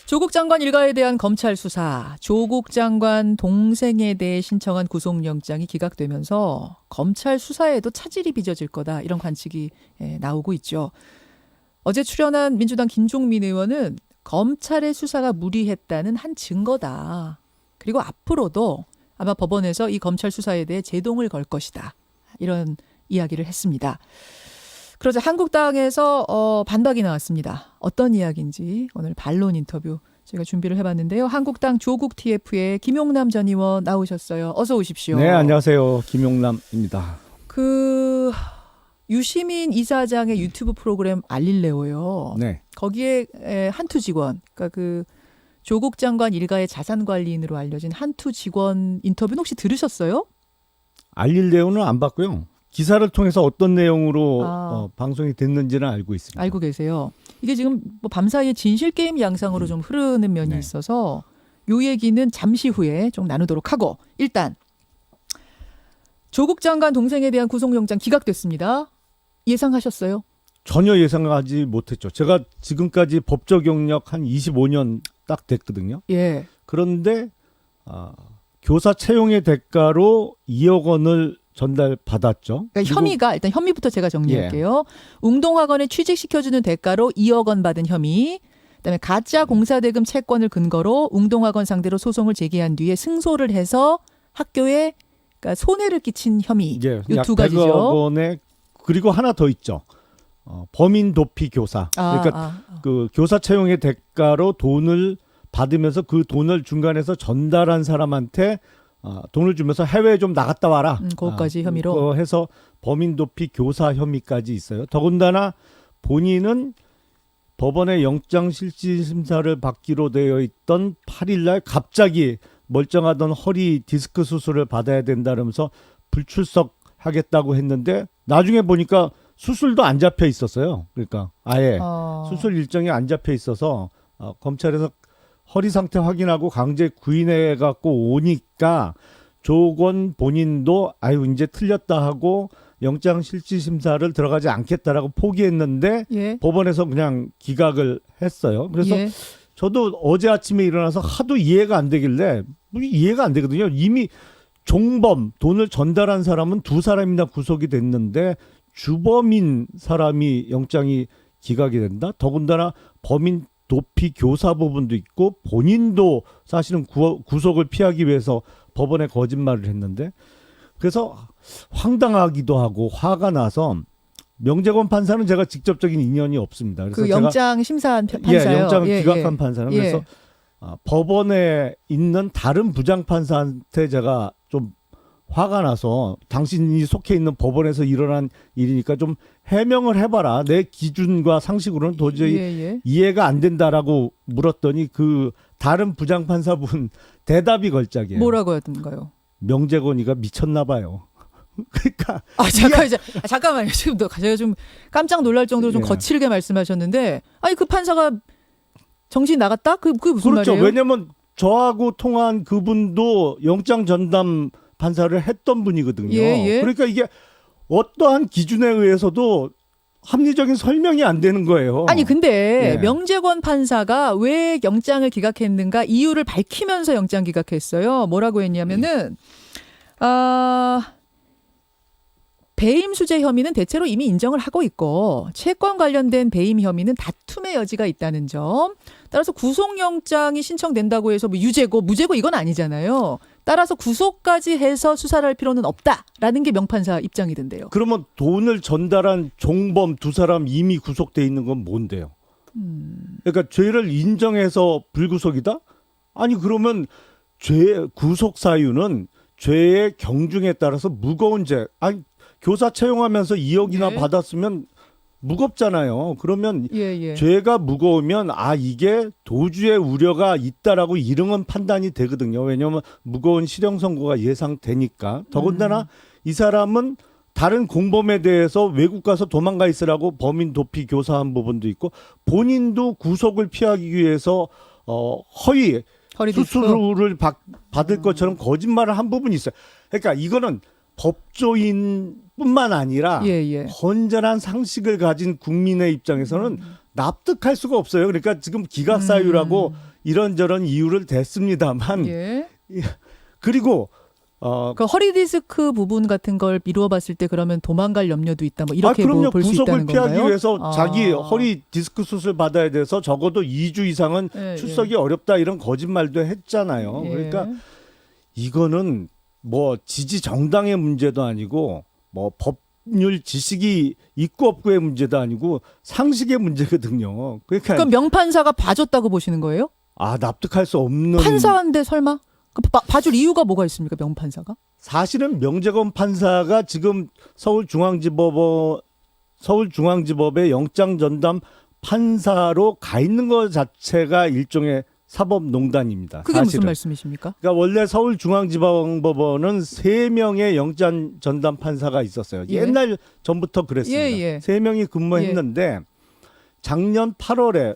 조국 장관 일가에 대한 검찰 수사, 조국 장관 동생에 대해 신청한 구속영장이 기각되면서 검찰 수사에도 차질이 빚어질 거다 이런 관측이 나오고 있죠. 어제 출연한 민주당 김종민 의원은 검찰의 수사가 무리했다는 한 증거다. 그리고 앞으로도 아마 법원에서 이 검찰 수사에 대해 제동을 걸 것이다. 이런 이야기를 했습니다. 그러자 한국당에서 반박이 나왔습니다. 어떤 이야기인지 오늘 반론 인터뷰 제가 준비를 해봤는데요. 한국당 조국 TF의 김용남 전 의원 나오셨어요. 어서 오십시오. 네, 안녕하세요. 김용남입니다. 유시민 이사장의 유튜브 프로그램 알릴레오요. 네. 거기에 한투 직원, 그러니까 조국 장관 일가의 자산관리인으로 알려진 한투 직원 인터뷰는 혹시 들으셨어요? 알릴레오는 안 봤고요. 기사를 통해서 어떤 내용으로 방송이 됐는지는 알고 있습니다. 알고 계세요. 이게 지금 뭐 밤사이에 진실게임 양상으로 좀 흐르는 면이 네. 있어서 요 얘기는 잠시 후에 좀 나누도록 하고 일단 조국 장관 동생에 대한 구속영장 기각됐습니다. 예상하셨어요? 전혀 예상하지 못했죠. 제가 지금까지 법적 경력 한 25년 딱 됐거든요. 예. 그런데 교사 채용의 대가로 2억 원을 전달받았죠. 그러니까 혐의가 일단 혐의부터 제가 정리할게요. 웅동학원에 취직시켜주는 대가로 2억 원 받은 혐의. 그다음에 가짜 공사대금 채권을 근거로 웅동학원 상대로 소송을 제기한 뒤에 승소를 해서 학교에 그러니까 손해를 끼친 혐의. 이 두 가지죠. 100억 원에 그리고 하나 더 있죠. 범인 도피 교사. 그러니까 그 교사 채용의 대가로 돈을 받으면서 그 돈을 중간에서 전달한 사람한테 돈을 주면서 해외에 좀 나갔다 와라. 그것까지 혐의로. 그거 해서 범인 도피 교사 혐의까지 있어요. 더군다나 본인은 법원의 영장실질심사를 받기로 되어 있던 8일날 갑자기 멀쩡하던 허리 디스크 수술을 받아야 된다면서 불출석하겠다고 했는데 나중에 보니까 수술도 안 잡혀 있었어요. 그러니까 아예 수술 일정이 안 잡혀 있어서 검찰에서 허리 상태 확인하고 강제 구인해 갖고 오니까 조건 본인도 아유 이제 틀렸다 하고 영장 실질 심사를 들어가지 않겠다라고 포기했는데 법원에서 그냥 기각을 했어요. 그래서 저도 어제 아침에 일어나서 하도 이해가 안 되길래 이해가 안 되거든요. 이미 종범 돈을 전달한 사람은 2사람이나 구속이 됐는데 주범인 사람이 영장이 기각이 된다. 더군다나 범인 도피 교사 부분도 있고 본인도 사실은 구속을 피하기 위해서 법원에 거짓말을 했는데 그래서 황당하기도 하고 화가 나서 명재권 판사는 제가 직접적인 인연이 없습니다. 그래서 그 영장 심사한 판사요. 영장 기각한 판사는 그래서 법원에 있는 다른 부장 판사한테 제가 좀 화가 나서 당신이 속해 있는 법원에서 일어난 일이니까 좀 해명을 해봐라. 내 기준과 상식으로는 도저히 이해가 안 된다라고 물었더니 그 다른 부장판사분 대답이 걸작이에요. 뭐라고 하던가요? 명재건이가 미쳤나 봐요. 그러니까 잠깐만요. 지금 제가 좀 깜짝 놀랄 정도로 좀 거칠게 말씀하셨는데 아니 그 판사가 정신 나갔다? 그게 무슨 그렇죠. 말이에요? 왜냐면 저하고 통화한 그분도 영장 전담 판사를 했던 분이거든요. 그러니까 이게 어떠한 기준에 의해서도 합리적인 설명이 안 되는 거예요. 아니 근데 명재권 판사가 왜 영장을 기각했는가 이유를 밝히면서 영장 기각했어요. 뭐라고 했냐면은 배임 수재 혐의는 대체로 이미 인정을 하고 있고 채권 관련된 배임 혐의는 다툼의 여지가 있다는 점. 따라서 구속영장이 신청된다고 해서 뭐 유죄고 무죄고 이건 아니잖아요. 따라서 구속까지 해서 수사를 할 필요는 없다라는 게 명판사 입장이던데요. 그러면 돈을 전달한 종범 2사람 이미 구속돼 있는 건 뭔데요? 그러니까 죄를 인정해서 불구속이다? 아니 그러면 구속 사유는 죄의 경중에 따라서 무거운 죄. 아니 교사 채용하면서 2억이나 받았으면 무겁잖아요. 그러면 죄가 무거우면 이게 도주의 우려가 있다라고 이르면 판단이 되거든요. 왜냐하면 무거운 실형 선고가 예상되니까. 더군다나 이 사람은 다른 공범에 대해서 외국 가서 도망가 있으라고 범인 도피 교사한 부분도 있고 본인도 구속을 피하기 위해서 허위 수수료를 받을 것처럼 거짓말을 한 부분이 있어요. 그러니까 이거는 법조인뿐만 아니라 건전한 상식을 가진 국민의 입장에서는 납득할 수가 없어요. 그러니까 지금 기각사유라고 이런저런 이유를 댔습니다만 예. 그리고 그 허리 디스크 부분 같은 걸 미루어 봤을 때 그러면 도망갈 염려도 있다. 뭐 이렇게 그럼요. 볼 수 있다는 구속을 피하기 건가요? 위해서 자기 허리 디스크 수술 받아야 돼서 적어도 2주 이상은 예, 출석이 어렵다 이런 거짓말도 했잖아요. 예. 그러니까 이거는 뭐 지지 정당의 문제도 아니고 뭐 법률 지식이 있고 없고의 문제도 아니고 상식의 문제거든요. 그러니까 그럼 명판사가 봐줬다고 보시는 거예요? 납득할 수 없는 판사인데 설마? 그 봐줄 이유가 뭐가 있습니까? 명판사가? 사실은 명재건 판사가 지금 서울중앙지법의 영장 전담 판사로 가 있는 것 자체가 일종의 사법농단입니다. 그게 사실은. 무슨 말씀이십니까? 그러니까 원래 서울중앙지방법원은 3명의 영장 전담 판사가 있었어요. 예. 옛날 전부터 그랬습니다. 예. 3명이 근무했는데 작년 8월에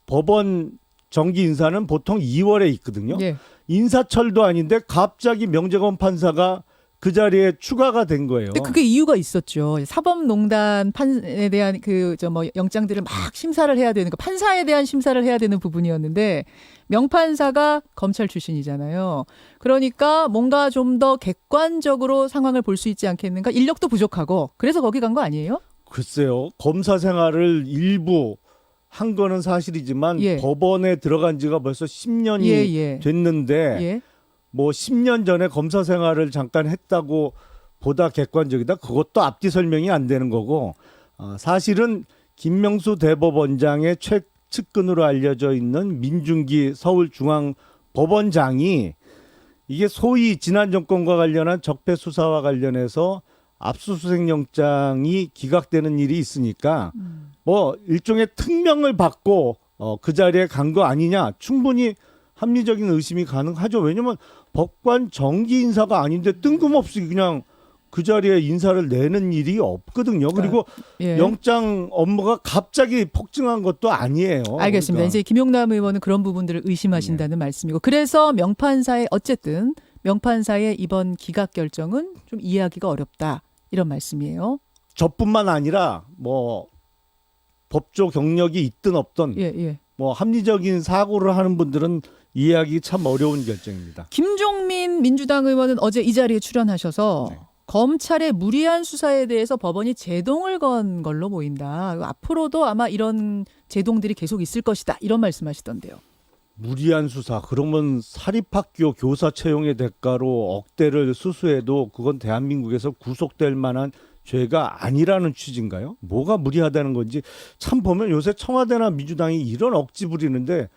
법원 정기 인사는 보통 2월에 있거든요. 예. 인사철도 아닌데 갑자기 명재건 판사가 그 자리에 추가가 된 거예요. 근데 그게 이유가 있었죠. 사법농단 판에 대한 영장들을 막 심사를 해야 되는 거, 판사에 대한 심사를 해야 되는 부분이었는데 명판사가 검찰 출신이잖아요. 그러니까 뭔가 좀 더 객관적으로 상황을 볼 수 있지 않겠는가? 인력도 부족하고 그래서 거기 간 거 아니에요? 글쎄요. 검사 생활을 일부 한 거는 사실이지만 예. 법원에 들어간 지가 벌써 10년이 예. 됐는데 예. 뭐 10년 전에 검사 생활을 잠깐 했다고 보다 객관적이다. 그것도 앞뒤 설명이 안 되는 거고 사실은 김명수 대법원장의 최측근으로 알려져 있는 민중기 서울중앙법원장이 이게 소위 지난 정권과 관련한 적폐 수사와 관련해서 압수수색 영장이 기각되는 일이 있으니까 뭐 일종의 특명을 받고 그 자리에 간 거 아니냐 충분히 합리적인 의심이 가능하죠. 왜냐하면 법관 정기 인사가 아닌데 뜬금없이 그냥 그 자리에 인사를 내는 일이 없거든요. 그리고 예. 영장 업무가 갑자기 폭증한 것도 아니에요. 알겠습니다. 그러니까. 이제 김용남 의원은 그런 부분들을 의심하신다는 말씀이고 그래서 명판사의 이번 기각 결정은 좀 이해하기가 어렵다 이런 말씀이에요. 저뿐만 아니라 뭐 법조 경력이 있든 없든 예. 뭐 합리적인 사고를 하는 분들은 이해하기 참 어려운 결정입니다. 김종민 민주당 의원은 어제 이 자리에 출연하셔서 네. 검찰의 무리한 수사에 대해서 법원이 제동을 건 걸로 보인다. 앞으로도 아마 이런 제동들이 계속 있을 것이다. 이런 말씀하시던데요. 무리한 수사. 그러면 사립학교 교사 채용의 대가로 억대를 수수해도 그건 대한민국에서 구속될 만한 죄가 아니라는 취지인가요? 뭐가 무리하다는 건지 참 보면 요새 청와대나 민주당이 이런 억지 부리는데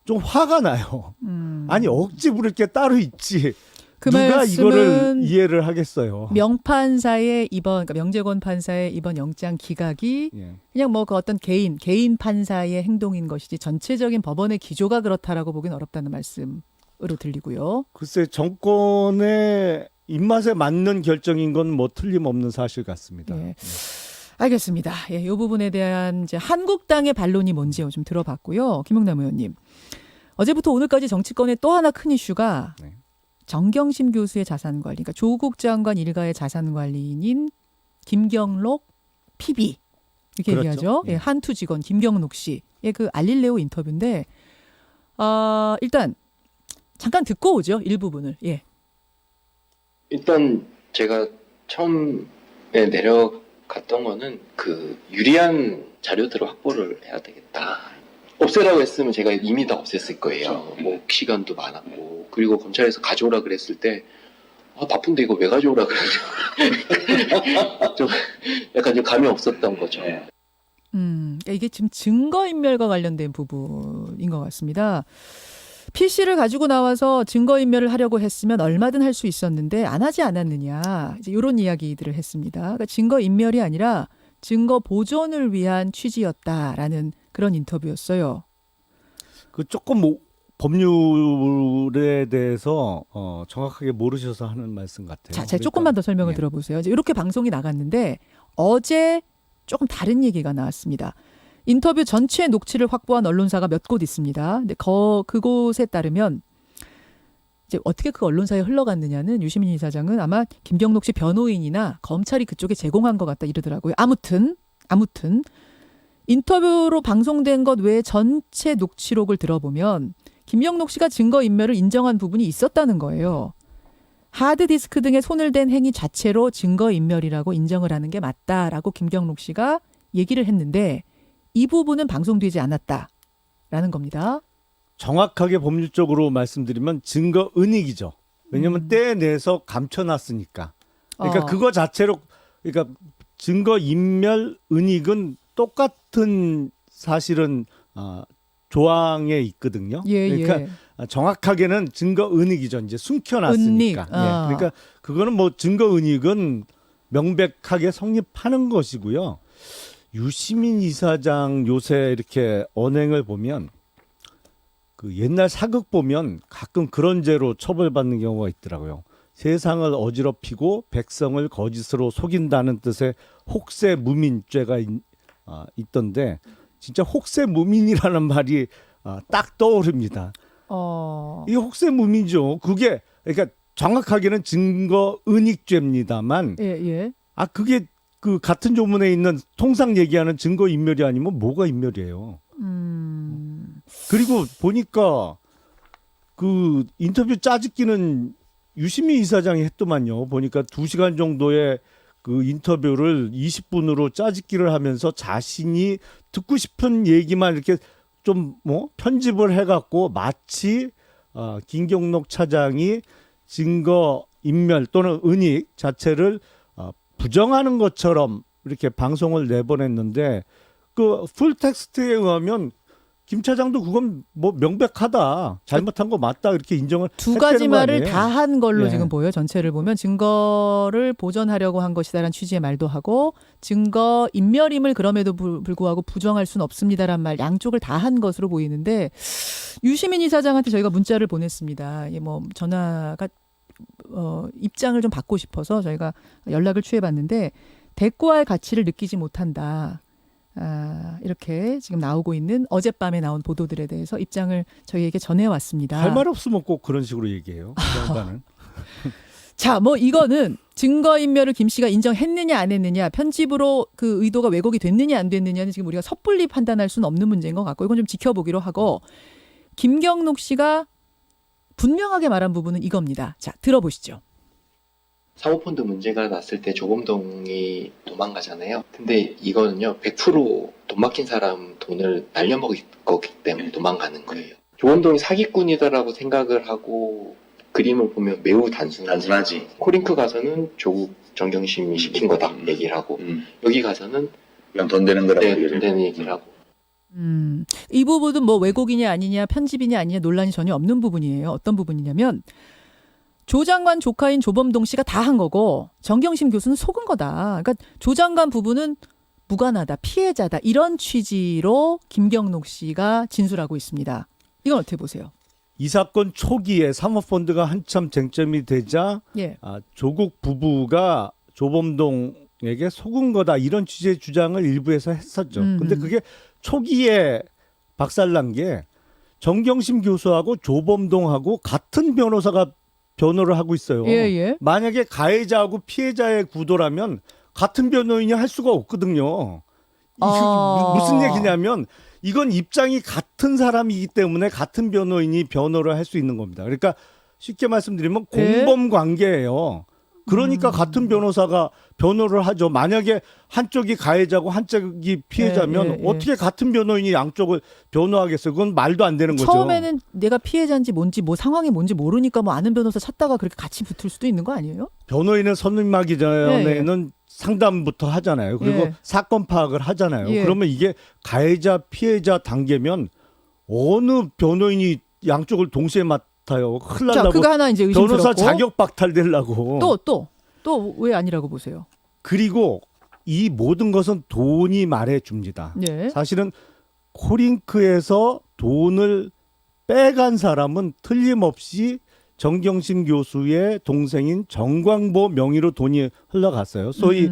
좀 화가 나요. 아니 억지 부릴 게 따로 있지. 그 누가 이거를 말씀은 이해를 하겠어요. 명판사의 그러니까 명재권 판사의 이번 영장 기각이 예. 그냥 뭐 그 어떤 개인 판사의 행동인 것이지 전체적인 법원의 기조가 그렇다라고 보기는 어렵다는 말씀으로 들리고요. 글쎄 정권의 입맛에 맞는 결정인 건 뭐 틀림없는 사실 같습니다. 예. 알겠습니다. 이 부분에 대한 이제 한국당의 반론이 뭔지 좀 들어봤고요. 김용남 의원님. 어제부터 오늘까지 정치권의 또 하나 큰 이슈가 네. 정경심 교수의 자산관리, 그러니까 조국 장관 일가의 자산관리인인 김경록 PB 이렇게 그렇죠. 얘기하죠. 예. 한투 직원 김경록 씨의 그 알릴레오 인터뷰인데 일단 잠깐 듣고 오죠. 일부분을. 예. 일단 제가 처음에 내려갔던 거는 그 유리한 자료들을 확보를 해야 되겠다. 없애라고 했으면 제가 이미 다 없앴을 거예요. 뭐 시간도 많았고 그리고 검찰에서 가져오라 그랬을 때 바쁜데 이거 왜 가져오라 그러죠? 좀 약간 좀 감이 없었던 거죠. 그러니까 이게 지금 증거인멸과 관련된 부분인 것 같습니다. PC를 가지고 나와서 증거인멸을 하려고 했으면 얼마든 할 수 있었는데 안 하지 않았느냐. 이제 이런 이야기들을 했습니다. 그러니까 증거인멸이 아니라 증거 보존을 위한 취지였다라는 그런 인터뷰였어요. 그 조금 법률에 대해서 정확하게 모르셔서 하는 말씀 같아요. 자, 제가 조금만 더 설명을 예. 들어보세요. 이제 이렇게 방송이 나갔는데 어제 조금 다른 얘기가 나왔습니다. 인터뷰 전체 녹취를 확보한 언론사가 몇 곳 있습니다. 근데 그곳에 따르면 이제 어떻게 그 언론사에 흘러갔느냐는 유시민 이사장은 아마 김경록 씨 변호인이나 검찰이 그쪽에 제공한 것 같다 이러더라고요. 아무튼 인터뷰로 방송된 것 외에 전체 녹취록을 들어보면 김경록 씨가 증거인멸을 인정한 부분이 있었다는 거예요. 하드디스크 등에 손을 댄 행위 자체로 증거인멸이라고 인정을 하는 게 맞다라고 김경록 씨가 얘기를 했는데 이 부분은 방송되지 않았다라는 겁니다. 정확하게 법률적으로 말씀드리면 증거 은닉이죠. 왜냐하면 떼내서 감춰놨으니까. 그러니까 그거 자체로 그러니까 증거 인멸 은닉은 똑같은 사실은 조항에 있거든요. 그러니까 정확하게는 증거 은닉이죠. 이제 숨겨놨으니까. 그러니까 그거는 뭐 증거 은닉은 명백하게 성립하는 것이고요. 유시민 이사장 요새 이렇게 언행을 보면 그 옛날 사극 보면 가끔 그런 죄로 처벌받는 경우가 있더라고요. 세상을 어지럽히고 백성을 거짓으로 속인다는 뜻의 혹세무민죄가 있던데 진짜 혹세무민이라는 말이 딱 떠오릅니다. 이게 혹세무민이죠. 그게 그러니까 정확하게는 증거은닉죄입니다만 그게 그 같은 조문에 있는 통상 얘기하는 증거인멸이 아니면 뭐가 인멸이에요. 그리고 보니까 그 인터뷰 짜집기는 유시민 이사장이 했더만요. 보니까 2시간 정도의 그 인터뷰를 20분으로 짜집기를 하면서 자신이 듣고 싶은 얘기만 이렇게 좀 뭐 편집을 해갖고 마치 김경록 차장이 증거 인멸 또는 은닉 자체를 부정하는 것처럼 이렇게 방송을 내보냈는데 그 풀텍스트에 의하면 김 차장도 그건 뭐 명백하다. 잘못한 거 맞다. 이렇게 인정을 두 가지 했다는 거 말을 아니에요? 다 한 걸로 네. 지금 보여요. 전체를 보면 증거를 보전하려고 한 것이다라는 취지의 말도 하고 증거 인멸임을 그럼에도 불구하고 부정할 수는 없습니다란 말 양쪽을 다 한 것으로 보이는데 유시민 이사장한테 저희가 문자를 보냈습니다. 이게 뭐 전화가 입장을 좀 받고 싶어서 저희가 연락을 취해봤는데 대꾸할 가치를 느끼지 못한다. 이렇게 지금 나오고 있는 어젯밤에 나온 보도들에 대해서 입장을 저희에게 전해왔습니다. 할 말 없으면 꼭 그런 식으로 얘기해요. 그 양반은. 자, 뭐 이거는 증거인멸을 김 씨가 인정했느냐 안 했느냐, 편집으로 그 의도가 왜곡이 됐느냐 안 됐느냐는 지금 우리가 섣불리 판단할 수는 없는 문제인 것 같고 이건 좀 지켜보기로 하고 김경록 씨가 분명하게 말한 부분은 이겁니다. 자, 들어보시죠. 사모펀드 문제가 났을 때 조범동이 도망가잖아요. 근데 이거는요, 100% 돈 막힌 사람 돈을 날려먹을 거기 때문에 도망가는 거예요. 조범동이 사기꾼이다라고 생각을 하고 그림을 보면 매우 단순하지. 코링크 가서는 조국 정경심이 시킨 거다 얘기를 하고 여기 가서는 그냥 돈 되는 거라고 네, 돈 되는 얘기를 하고. 이 부분은 뭐 왜곡이냐 아니냐 편집이냐 아니냐 논란이 전혀 없는 부분이에요. 어떤 부분이냐면 조 장관 조카인 조범동 씨가 다 한 거고 정경심 교수는 속은 거다. 그러니까 조 장관 부분은 무관하다, 피해자다 이런 취지로 김경록 씨가 진술하고 있습니다. 이건 어떻게 보세요? 이 사건 초기에 사모펀드가 한참 쟁점이 되자 조국 부부가 조범동에게 속은 거다 이런 취지의 주장을 일부에서 했었죠. 근데 그게 초기에 박살난 게 정경심 교수하고 조범동하고 같은 변호사가 변호를 하고 있어요. 만약에 가해자하고 피해자의 구도라면 같은 변호인이 할 수가 없거든요. 무슨 얘기냐면 이건 입장이 같은 사람이기 때문에 같은 변호인이 변호를 할 수 있는 겁니다. 그러니까 쉽게 말씀드리면 공범 관계예요. 그러니까 같은 변호사가 변호를 하죠. 만약에 한쪽이 가해자고 한쪽이 피해자면 어떻게 같은 변호인이 양쪽을 변호하겠어요? 그건 말도 안 되는 거죠. 처음에는 내가 피해자인지 뭔지 뭐 상황이 뭔지 모르니까 뭐 아는 변호사 찾다가 그렇게 같이 붙을 수도 있는 거 아니에요? 변호인은 선임하기 전에는 상담부터 하잖아요. 그리고 사건 파악을 하잖아요. 그러면 이게 가해자 피해자 단계면 어느 변호인이 양쪽을 동시에 맡아요. 큰일 날라고. 자, 그거 하나 이제 의심스럽고. 변호사 자격 박탈되려고. 또 왜 아니라고 보세요? 그리고 이 모든 것은 돈이 말해줍니다. 사실은 코링크에서 돈을 빼간 사람은 틀림없이 정경심 교수의 동생인 정광보 명의로 돈이 흘러갔어요. 소위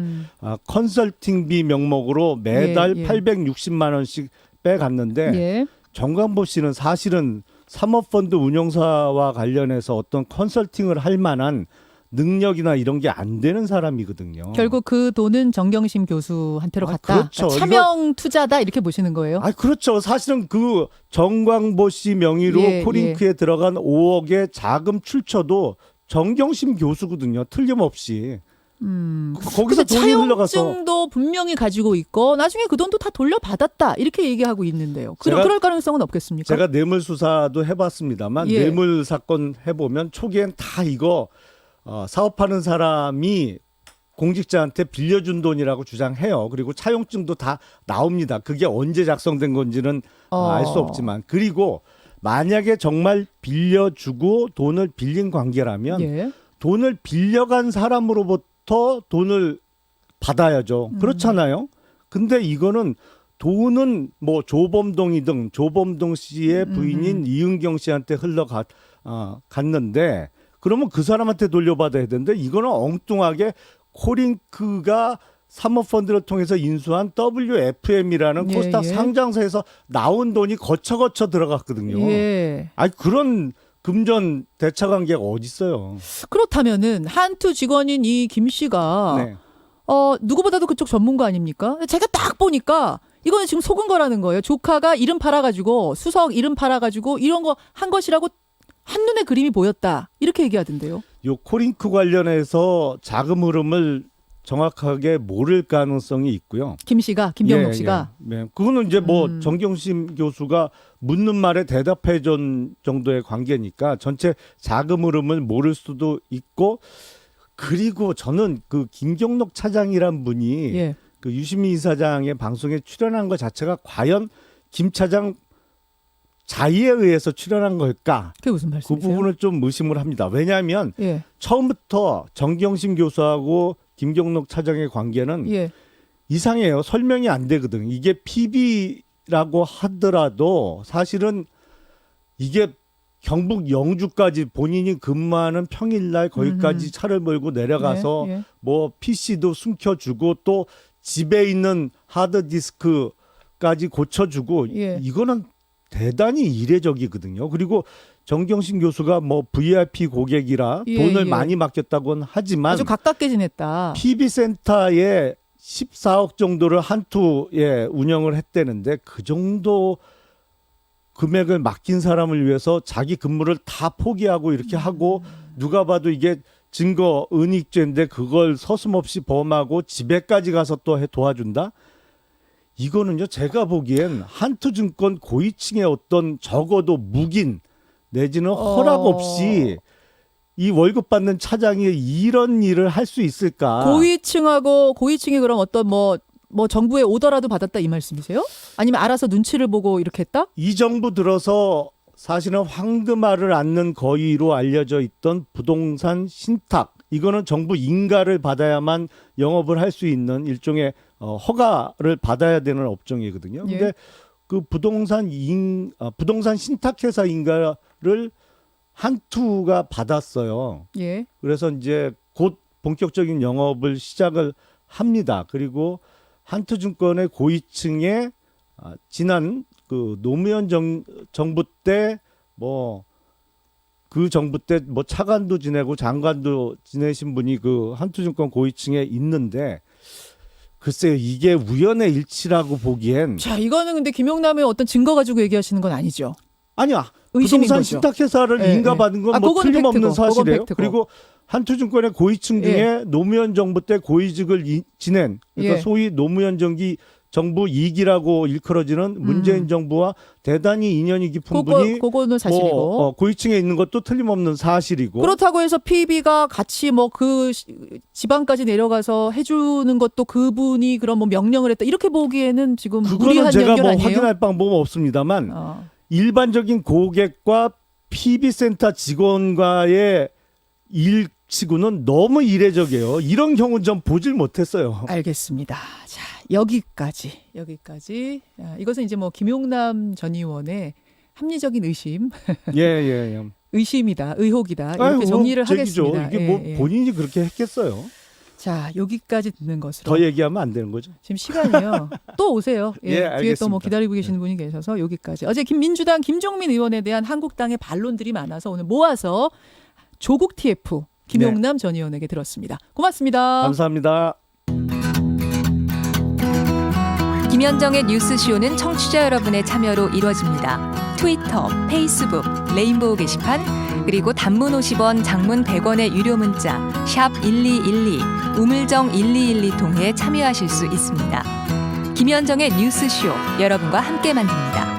컨설팅비 명목으로 매달 860만 원씩 빼갔는데 정광보 씨는 사실은 사모펀드 운용사와 관련해서 어떤 컨설팅을 할 만한 능력이나 이런 게 안 되는 사람이거든요. 결국 그 돈은 정경심 교수한테로 갔다. 그렇죠. 그러니까 차명 투자다 이렇게 보시는 거예요. 그렇죠. 사실은 그 정광보 씨 명의로 예, 코링크에 들어간 5억의 자금 출처도 정경심 교수거든요. 틀림없이. 거기서 근데 돈이 흘러가서 차용증도 분명히 가지고 있고 나중에 그 돈도 다 돌려받았다 이렇게 얘기하고 있는데요. 그럴 가능성은 없겠습니까? 제가 뇌물 수사도 해봤습니다만 예. 뇌물 사건 해보면 초기엔 다 이거 사업하는 사람이 공직자한테 빌려준 돈이라고 주장해요. 그리고 차용증도 다 나옵니다. 그게 언제 작성된 건지는 알 수 없지만. 그리고 만약에 정말 빌려주고 돈을 빌린 관계라면 예. 돈을 빌려간 사람으로부터 돈을 받아야죠. 그렇잖아요. 근데 이거는 돈은 뭐 조범동이등 조범동 씨의 부인인 이은경 씨한테 갔는데 그러면 그 사람한테 돌려받아야 되는데 이거는 엉뚱하게 코링크가 사모펀드를 통해서 인수한 WFM이라는 예, 코스닥 예. 상장사에서 나온 돈이 거쳐 들어갔거든요. 예. 그런 금전 대차 관계가 어디 있어요? 그렇다면은 한투 직원인 이 김 씨가 네. 누구보다도 그쪽 전문가 아닙니까? 제가 딱 보니까 이거는 지금 속은 거라는 거예요. 조카가 이름 팔아가지고 수석 이름 팔아가지고 이런 거 한 것이라고 한눈에 그림이 보였다. 이렇게 얘기하던데요. 요 코링크 관련해서 자금 흐름을 정확하게 모를 가능성이 있고요. 김 씨가, 김경록 씨가. 네. 그거는 이제 뭐 정경심 교수가 묻는 말에 대답해 준 정도의 관계니까 전체 자금 흐름을 모를 수도 있고 그리고 저는 그 김경록 차장이란 분이 예. 그 유시민 이사장의 방송에 출연한 것 자체가 과연 김 차장 자의에 의해서 출연한 걸까? 그게 무슨 그 말씀이세요? 부분을 좀 의심을 합니다. 왜냐하면 예. 처음부터 정경심 교수하고 김경록 차장의 관계는 예. 이상해요. 설명이 안 되거든. 이게 PB라고 하더라도 사실은 이게 경북 영주까지 본인이 근무하는 평일날 거기까지 차를 몰고 내려가서 예. 뭐 PC도 숨겨주고 또 집에 있는 하드디스크까지 고쳐주고 예. 이거는 대단히 이례적이거든요. 그리고 정경심 교수가 뭐 VIP 고객이라 예, 돈을 예. 많이 맡겼다고는 하지만 아주 가깝게 지냈다. PB센터에 14억 정도를 한투에 운영을 했다는데 그 정도 금액을 맡긴 사람을 위해서 자기 근무를 다 포기하고 이렇게 하고 누가 봐도 이게 증거 은닉죄인데 그걸 서슴없이 범하고 집에까지 가서 또 도와준다? 이거는요 제가 보기엔 한투증권 고위층의 어떤 적어도 묵인 내지는 허락 없이 이 월급 받는 차장이 이런 일을 할 수 있을까? 고위층이 그럼 어떤 뭐 정부의 오더라도 받았다 이 말씀이세요? 아니면 알아서 눈치를 보고 이렇게 했다? 이 정부 들어서 사실은 황금알을 앓는 거위로 알려져 있던 부동산 신탁 이거는 정부 인가를 받아야만 영업을 할 수 있는 일종의 허가를 받아야 되는 업종이거든요. 근데 예. 그 부동산 신탁회사 인가를 한투가 받았어요. 예. 그래서 이제 곧 본격적인 영업을 시작을 합니다. 그리고 한투증권의 고위층에 지난 그 노무현 정부 때 뭐 그 정부 때 뭐 차관도 지내고 장관도 지내신 분이 그 한투증권 고위층에 있는데 글쎄요 이게 우연의 일치라고 보기엔 자, 이거는 근데 김용남의 어떤 증거 가지고 얘기하시는 건 아니죠. 아니야. 의심인 부동산 거죠. 신탁회사를 예, 인가받은 건 뭐 그거는 틀림없는 팩트고, 그건 사실이에요. 팩트고. 그리고 한투증권의 고위층 중에 노무현 정부 때 고위직을 지낸 그러니까 예. 소위 노무현 정부 2기라고 일컬어지는 문재인 정부와 대단히 인연이 깊은 분이 그거는 사실이고. 뭐 고위층에 있는 것도 틀림없는 사실이고 그렇다고 해서 PB가 같이 뭐 그 지방까지 내려가서 해주는 것도 그분이 그런 뭐 명령을 했다 이렇게 보기에는 지금 그거는 무리한 제가 연결 뭐 아니에요? 확인할 방법은 없습니다만 일반적인 고객과 PB센터 직원과의 일치고는 너무 이례적이에요. 이런 경우는 좀 보질 못했어요. 알겠습니다. 자, 여기까지. 이것은 이제 뭐 김용남 전 의원의 합리적인 의심, 예. 의심이다, 의혹이다 이렇게 아유, 정리를 제기죠. 하겠습니다. 이게 뭐 본인이 그렇게 했겠어요. 자, 여기까지 듣는 것으로. 더 얘기하면 안 되는 거죠. 지금 시간이요. 또 오세요. 예, 뒤에 또 알겠습니다. 뭐 기다리고 계시는 분이 계셔서 여기까지. 어제 민주당 김종민 의원에 대한 한국당의 반론들이 많아서 오늘 모아서 조국 TF 김용남 전 의원에게 들었습니다. 고맙습니다. 감사합니다. 김현정의 뉴스쇼는 청취자 여러분의 참여로 이루어집니다. 트위터, 페이스북, 레인보우 게시판, 그리고 단문 50원, 장문 100원의 유료 문자 샵 1212, 우물정 1212 통해 참여하실 수 있습니다. 김현정의 뉴스쇼, 여러분과 함께 만듭니다.